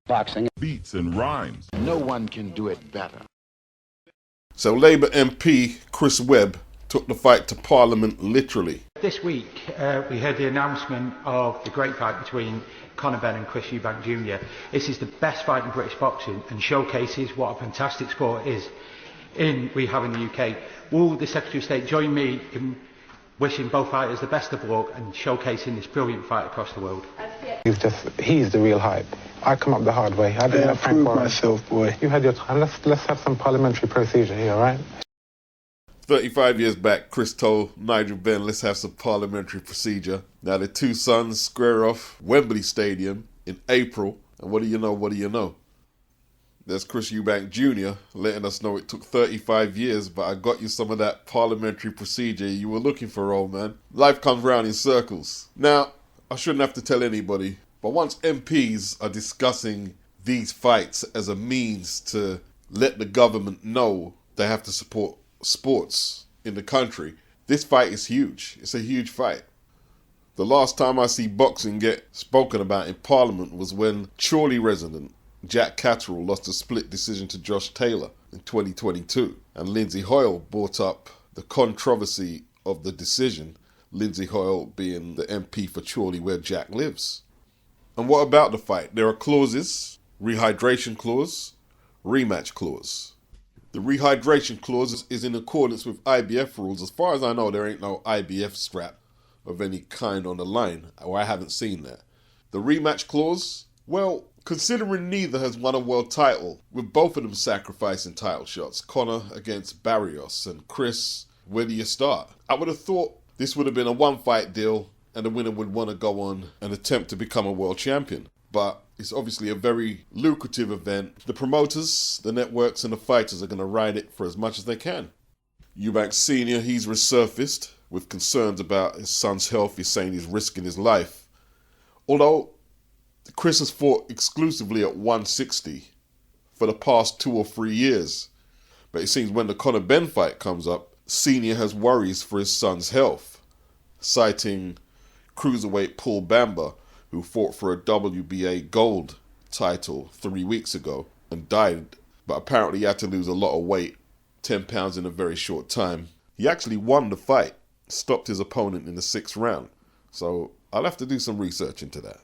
Boxing. Beats and rhymes. No one can do it better. So Labour MP Chris Webb took the fight to Parliament literally. This week we heard the announcement of the great fight between Conor Benn and Chris Eubank Jr. This is the best fight in British boxing and showcases what a fantastic sport is we have in the UK. Will the Secretary of State join me in wishing both fighters the best of luck and showcasing this brilliant fight across the world? He's the real hype. I come up the hard way. I didn't prove myself, boy. You had your time. Let's have some parliamentary procedure here, all right? 35 years back, Chris told Nigel Benn, let's have some parliamentary procedure. Now the two sons square off Wembley Stadium in April. And what do you know? There's Chris Eubank Jr. letting us know it took 35 years, but I got you some of that parliamentary procedure you were looking for, old man. Life comes round in circles. Now, I shouldn't have to tell anybody, but once MPs are discussing these fights as a means to let the government know they have to support sports in the country, this fight is huge. It's a huge fight. The last time I see boxing get spoken about in Parliament was when Chorley resident Jack Catterall lost a split decision to Josh Taylor in 2022, and Lindsay Hoyle brought up the controversy of the decision, Lindsay Hoyle being the MP for Chorley where Jack lives. And what about the fight? There are clauses: rehydration clause, rematch clause. The rehydration clause is in accordance with IBF rules. As far as I know, there ain't no IBF strap of any kind on the line, or I haven't seen that. The rematch clause, well, considering neither has won a world title, with both of them sacrificing title shots, Conor against Barrios and Chris, where do you start? I would have thought this would have been a one-fight deal and the winner would want to go on and attempt to become a world champion. But it's obviously a very lucrative event. The promoters, the networks and the fighters are going to ride it for as much as they can. Eubank Sr., he's resurfaced with concerns about his son's health. He's saying he's risking his life. Although Chris has fought exclusively at 160 for the past 2 or 3 years. But it seems when the Conor Benn fight comes up, Senior has worries for his son's health, citing cruiserweight Paul Bamba, who fought for a WBA gold title 3 weeks ago and died, but apparently he had to lose a lot of weight, 10 pounds in a very short time. He actually won the fight, stopped his opponent in the 6th round. So I'll have to do some research into that.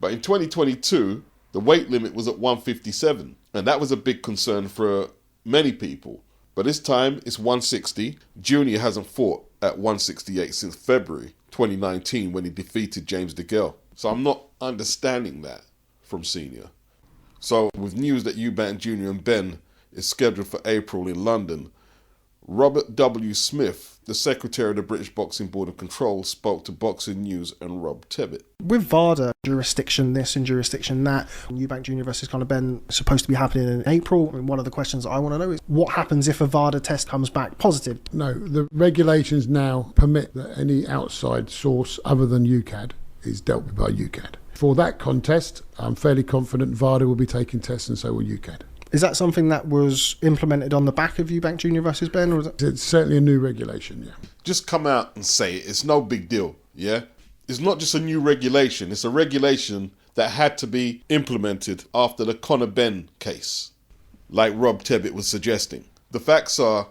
But in 2022, the weight limit was at 157, and that was a big concern for many people. But this time, it's 160. Junior hasn't fought at 168 since February 2019 when he defeated James DeGale. So I'm not understanding that from Senior. So with news that Eubank Jr. and Benn is scheduled for April in London, Robert W. Smith, the Secretary of the British Boxing Board of Control, spoke to Boxing News and Rob Tebbit. With VADA, jurisdiction this and jurisdiction that, Eubank Jr. versus Conor Benn is supposed to be happening in April. And one of the questions I want to know is what happens if a VADA test comes back positive? No, the regulations now permit that any outside source other than UCAD is dealt with by UCAD. For that contest, I'm fairly confident VADA will be taking tests and so will UCAD. Is that something that was implemented on the back of Eubank Jr. versus Benn? Or is it? It's certainly a new regulation, yeah. Just come out and say it. It's no big deal, yeah? It's not just a new regulation. It's a regulation that had to be implemented after the Conor Benn case, like Rob Tebbit was suggesting. The facts are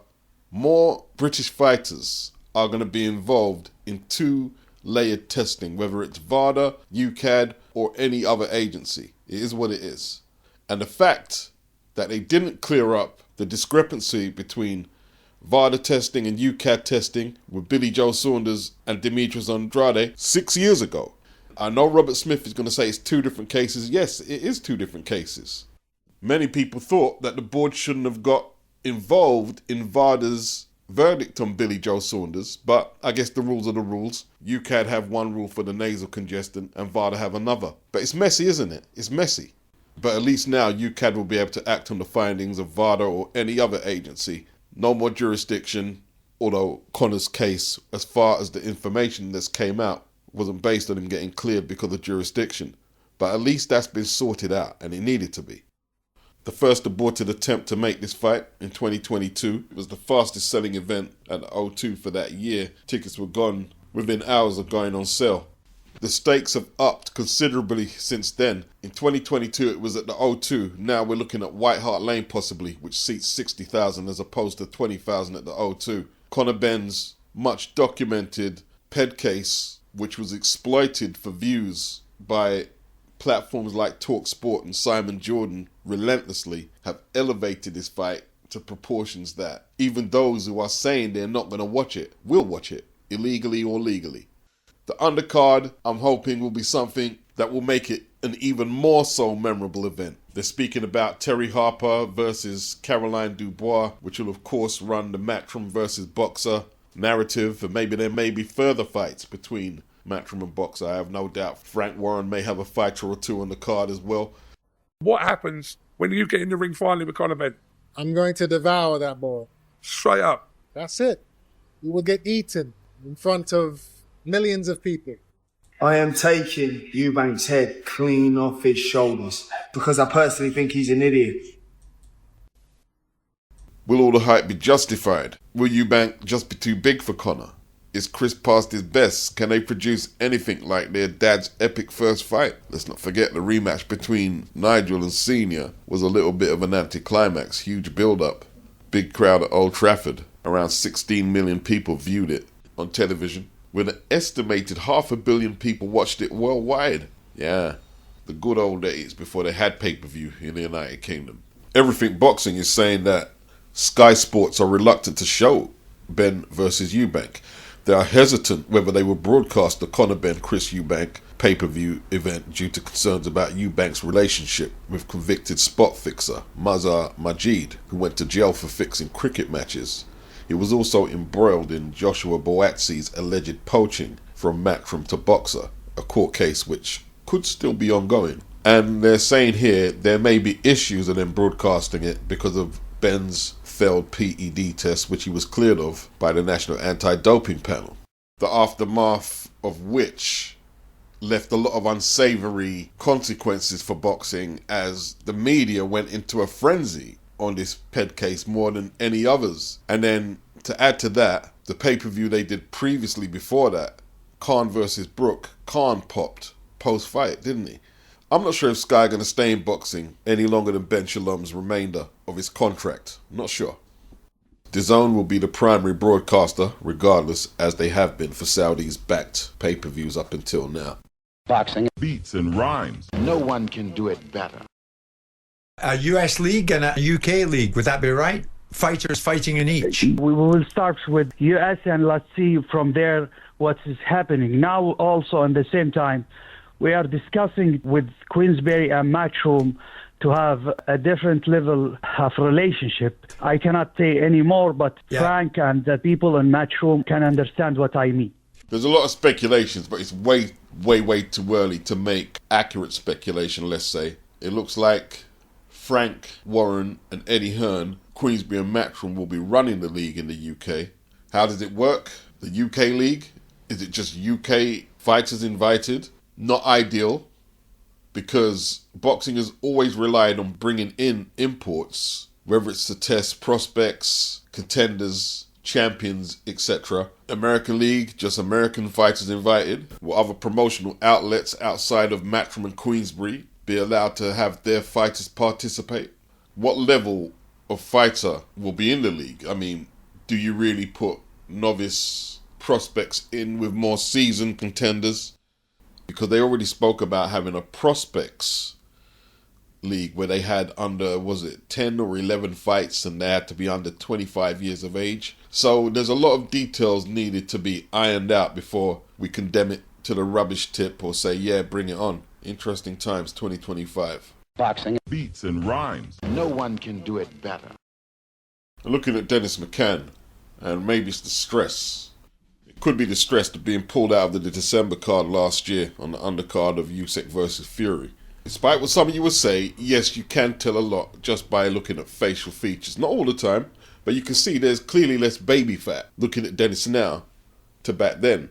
more British fighters are going to be involved in 2-layered testing, whether it's VADA, UCAD, or any other agency. It is what it is. And the fact that they didn't clear up the discrepancy between VADA testing and UCAD testing with Billy Joe Saunders and Demetrius Andrade 6 years ago. I know Robert Smith is going to say it's 2 different cases. Yes, it is 2 different cases. Many people thought that the board shouldn't have got involved in VADA's verdict on Billy Joe Saunders, but I guess the rules are the rules. UKAD have one rule for the nasal congestion and VADA have another. But it's messy, isn't it? It's messy. But at least now UKAD will be able to act on the findings of VADA or any other agency. No more jurisdiction, although Conor's case, as far as the information that's came out, wasn't based on him getting cleared because of jurisdiction. But at least that's been sorted out, and it needed to be. The first aborted attempt to make this fight in 2022. It was the fastest selling event at the O2 for that year. Tickets were gone within hours of going on sale. The stakes have upped considerably since then. In 2022 it was at the O2. Now we're looking at White Hart Lane possibly, which seats 60,000 as opposed to 20,000 at the O2. Conor Benn's much documented PED case, which was exploited for views by platforms like TalkSport and Simon Jordan relentlessly, have elevated this fight to proportions that even those who are saying they're not going to watch it will watch it, illegally or legally. The undercard, I'm hoping, will be something that will make it an even more so memorable event. They're speaking about Terry Harper versus Caroline Dubois, which will of course run the Matchroom versus Boxer narrative, and maybe there may be further fights between Matchroom and Boxer. I have no doubt Frank Warren may have a fighter or two on the card as well. What happens when you get in the ring finally with Conor Benn? I'm going to devour that boy. Straight up. That's it. You will get eaten in front of millions of people. I am taking Eubank's head clean off his shoulders because I personally think he's an idiot. Will all the hype be justified? Will Eubank just be too big for Conor? Is Chris past his best? Can they produce anything like their dad's epic first fight? Let's not forget the rematch between Nigel and Senior was a little bit of an anticlimax. Huge build-up. Big crowd at Old Trafford. Around 16 million people viewed it on television, with an estimated 500 million people watched it worldwide. Yeah, the good old days before they had pay-per-view in the United Kingdom. Everything Boxing is saying that Sky Sports are reluctant to show Benn versus Eubank. They are hesitant whether they will broadcast the Conor Benn Chris Eubank pay-per-view event due to concerns about Eubank's relationship with convicted spot fixer Mazhar Majid, who went to jail for fixing cricket matches. He was also embroiled in Joshua Boatsi's alleged poaching from Matchroom to Boxer, a court case which could still be ongoing. And they're saying here there may be issues of them broadcasting it because of Benn's failed PED test, which he was cleared of by the National Anti-Doping Panel. The aftermath of which left a lot of unsavory consequences for boxing, as the media went into a frenzy on this PED case more than any others. And then to add to that, the pay-per-view they did previously before that, Khan versus Brook, Khan popped post-fight, didn't he? I'm not sure if Sky are going to stay in boxing any longer than Ben Shalom's remainder of his contract. I'm not sure. DAZN will be the primary broadcaster, regardless, as they have been for Saudi's backed pay-per-views up until now. Boxing beats and rhymes. No one can do it better. A US league and a UK league, would that be right? Fighters fighting in each. We will start with US and let's see from there what is happening. Now also at the same time, we are discussing with Queensberry and Matchroom to have a different level of relationship. I cannot say any more, but Frank and the people in Matchroom can understand what I mean. There's a lot of speculations, but it's way too early to make accurate speculation, let's say. It looks like Frank Warren and Eddie Hearn, Queensberry and Matchroom will be running the league in the UK. How does it work? The UK league? Is it just UK fighters invited? Not ideal, because boxing has always relied on bringing in imports, whether it's to test prospects, contenders, champions, etc. American League, just American fighters invited. Will other promotional outlets outside of Matchroom and Queensberry be allowed to have their fighters participate? What level of fighter will be in the league? I mean, do you really put novice prospects in with more seasoned contenders? Because they already spoke about having a prospects league where they had under, 10 or 11 fights, and they had to be under 25 years of age. So there's a lot of details needed to be ironed out before we condemn it to the rubbish tip or say, yeah, bring it on. Interesting times, 2025. Boxing beats and rhymes. No one can do it better. Looking at Dennis Mccann, And maybe it's the stress. It could be the stress of being pulled out of the December card last year on the undercard of Usyk versus Fury. Despite what some of you would say, yes, you can tell a lot just by looking at facial features. Not all the time, but you can see there's clearly less baby fat looking at Dennis now to back then.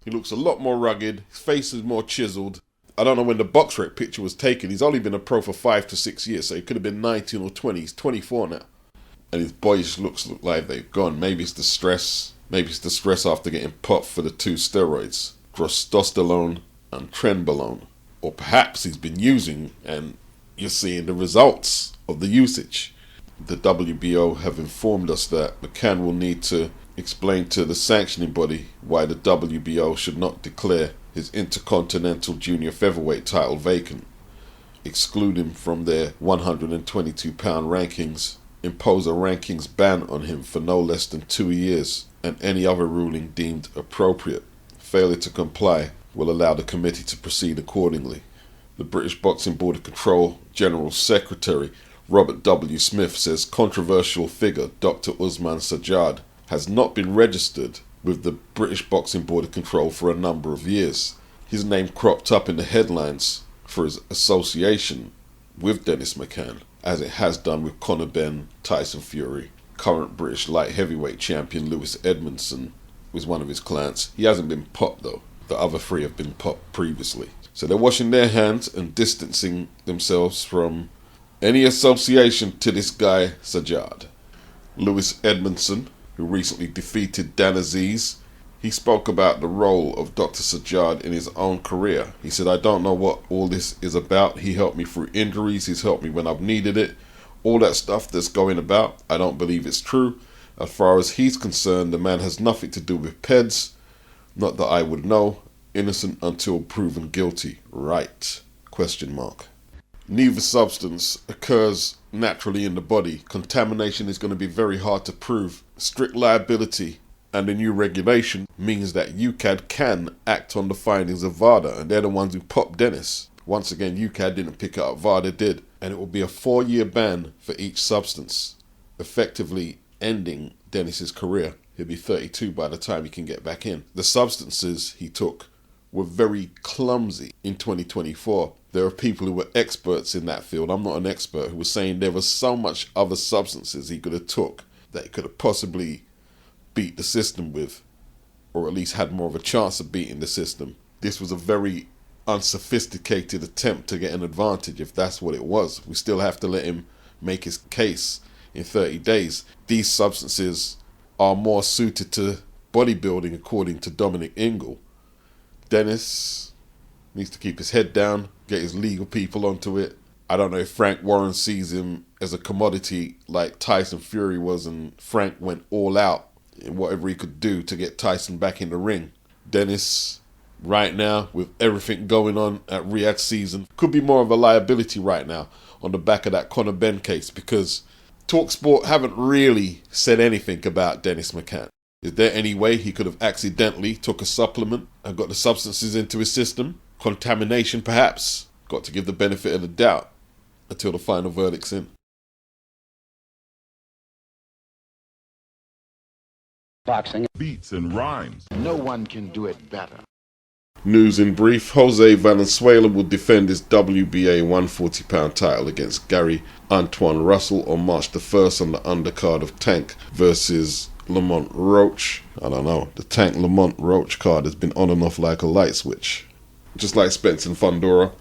He looks a lot more rugged, his face is more chiseled. I don't know when the box rec picture was taken. He's only been a pro for 5 to 6 years, so he could have been 19 or 20. He's 24 now. And his boyish looks look like they've gone. Maybe it's the stress. Maybe it's the stress after getting popped for the 2 steroids, testosterone and trenbolone. Or perhaps he's been using and you're seeing the results of the usage. The WBO have informed us that Mccann will need to explain to the sanctioning body why the WBO should not declare his Intercontinental Junior Featherweight title vacant, exclude him from their 122-pound rankings, impose a rankings ban on him for no less than 2 years, and any other ruling deemed appropriate. Failure to comply will allow the committee to proceed accordingly. The British Boxing Board of Control General Secretary Robert W. Smith says controversial figure Dr. Usman Sajjad has not been registered with the British Boxing Board of Control for a number of years. His name cropped up in the headlines for his association with Dennis Mccann, as it has done with Conor Benn, Tyson Fury. Current British light heavyweight champion Lewis Edmondson was one of his clients. He hasn't been popped though. The other 3 have been popped previously. So they're washing their hands and distancing themselves from any association to this guy Sajjad. Lewis Edmondson, who recently defeated Dan Aziz, he spoke about the role of Dr. Sajjad in his own career. He said, I don't know what all this is about. He helped me through injuries. He's helped me when I've needed it. All that stuff that's going about, I don't believe it's true. As far as he's concerned, the man has nothing to do with PEDs. Not that I would know. Innocent until proven guilty. Right? Question mark. Neither substance occurs naturally in the body. Contamination is going to be very hard to prove. Strict liability and the new regulation means that UKAD can act on the findings of VADA, and they're the ones who popped Dennis. Once again, UKAD didn't pick it up, VADA did. And it will be a 4-year ban for each substance, effectively ending Dennis's career. He'll be 32 by the time he can get back in. The substances he took were very clumsy in 2024. There are people who were experts in that field. I'm not an expert, who were saying there was so much other substances he could have took that he could have possibly beat the system with, or at least had more of a chance of beating the system. This was a very unsophisticated attempt to get an advantage, if that's what it was. We still have to let him make his case in 30 days. These substances are more suited to bodybuilding, according to Dominic Ingle. Dennis needs to keep his head down, get his legal people onto it. I don't know if Frank Warren sees him as a commodity like Tyson Fury was, and Frank went all out in whatever he could do to get Tyson back in the ring. Dennis, right now, with everything going on at Riyadh season, could be more of a liability right now on the back of that Conor Benn case, because TalkSport haven't really said anything about Dennis Mccann. Is there any way he could have accidentally took a supplement and got the substances into his system? Contamination, perhaps? Got to give the benefit of the doubt until the final verdict's in. Boxing. Beats and rhymes. No one can do it better. News in brief, Jose Valenzuela will defend his WBA 140-pound title against Gary Antoine Russell on March the 1st on the undercard of Tank versus Lamont Roach. I don't know, the Tank Lamont Roach card has been on and off like a light switch, just like Spence and Fundora,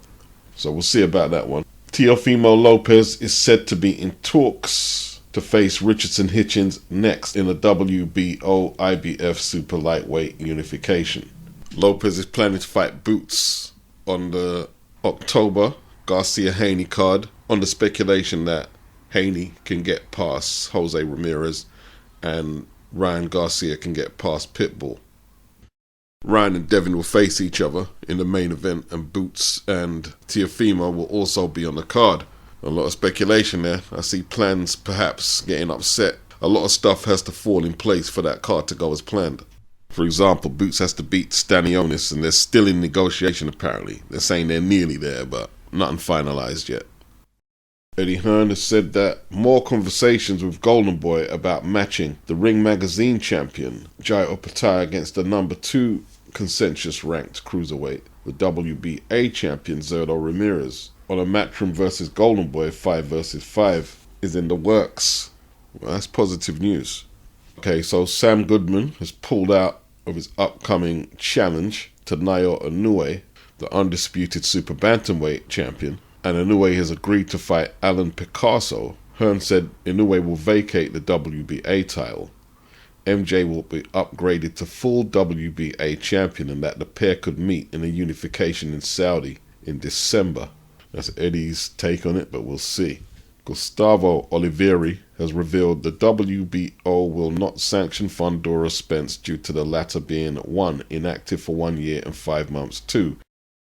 so we'll see about that one. Teofimo Lopez is said to be in talks to face Richardson Hitchens next in a WBO IBF super lightweight unification. Lopez is planning to fight Boots on the October Garcia-Haney card on the speculation that Haney can get past Jose Ramirez and Ryan Garcia can get past Pitbull. Ryan and Devin will face each other in the main event, and Boots and Teofimo will also be on the card. A lot of speculation there. I see plans perhaps getting upset. A lot of stuff has to fall in place for that card to go as planned. For example, Boots has to beat Stanionis, and they're still in negotiation apparently. They're saying they're nearly there, but nothing finalized yet. Eddie Hearn has said that more conversations with Golden Boy about matching the Ring Magazine champion Jai Opetaia against the number 2 consensus ranked cruiserweight, the WBA champion Zerdo Ramirez, on a Matchroom versus Golden Boy 5 versus 5 is in the works. Well, that's positive news. Okay, so Sam Goodman has pulled out of his upcoming challenge to Nayo Inoue, the undisputed super bantamweight champion, and Inoue has agreed to fight Alan Picasso. Hearn said Inoue will vacate the WBA title. MJ will be upgraded to full WBA champion and that the pair could meet in a unification in Saudi in December. That's Eddie's take on it, but we'll see. Gustavo Olivieri has revealed the WBO will not sanction Fundora Spence due to the latter being 1. Inactive for 1 year and 5 months, 2.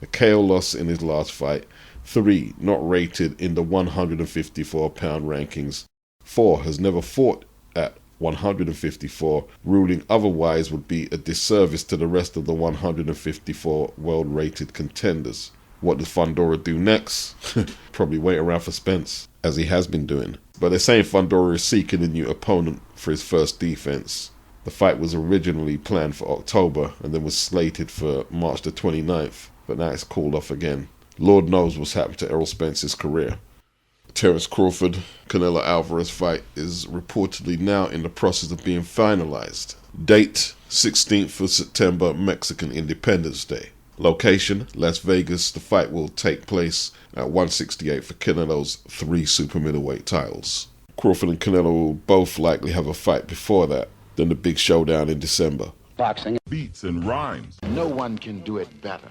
A KO loss in his last fight, 3. Not rated in the 154-pound rankings, 4. Has never fought at 154, ruling otherwise would be a disservice to the rest of the 154 world-rated contenders. What does Fundora do next? Probably wait around for Spence, as he has been doing. But they're saying Fundora is seeking a new opponent for his first defense. The fight was originally planned for October and then was slated for March the 29th, but now it's called off again. Lord knows what's happened to Errol Spence's career. Terence Crawford Canelo Alvarez fight is reportedly now in the process of being finalized. Date 16th of September, Mexican Independence Day. Location, Las Vegas. The fight will take place at 168 for Canelo's 3 super middleweight titles. Crawford and Canelo will both likely have a fight before that, then the big showdown in December. Boxing. Beats and rhymes. No one can do it better.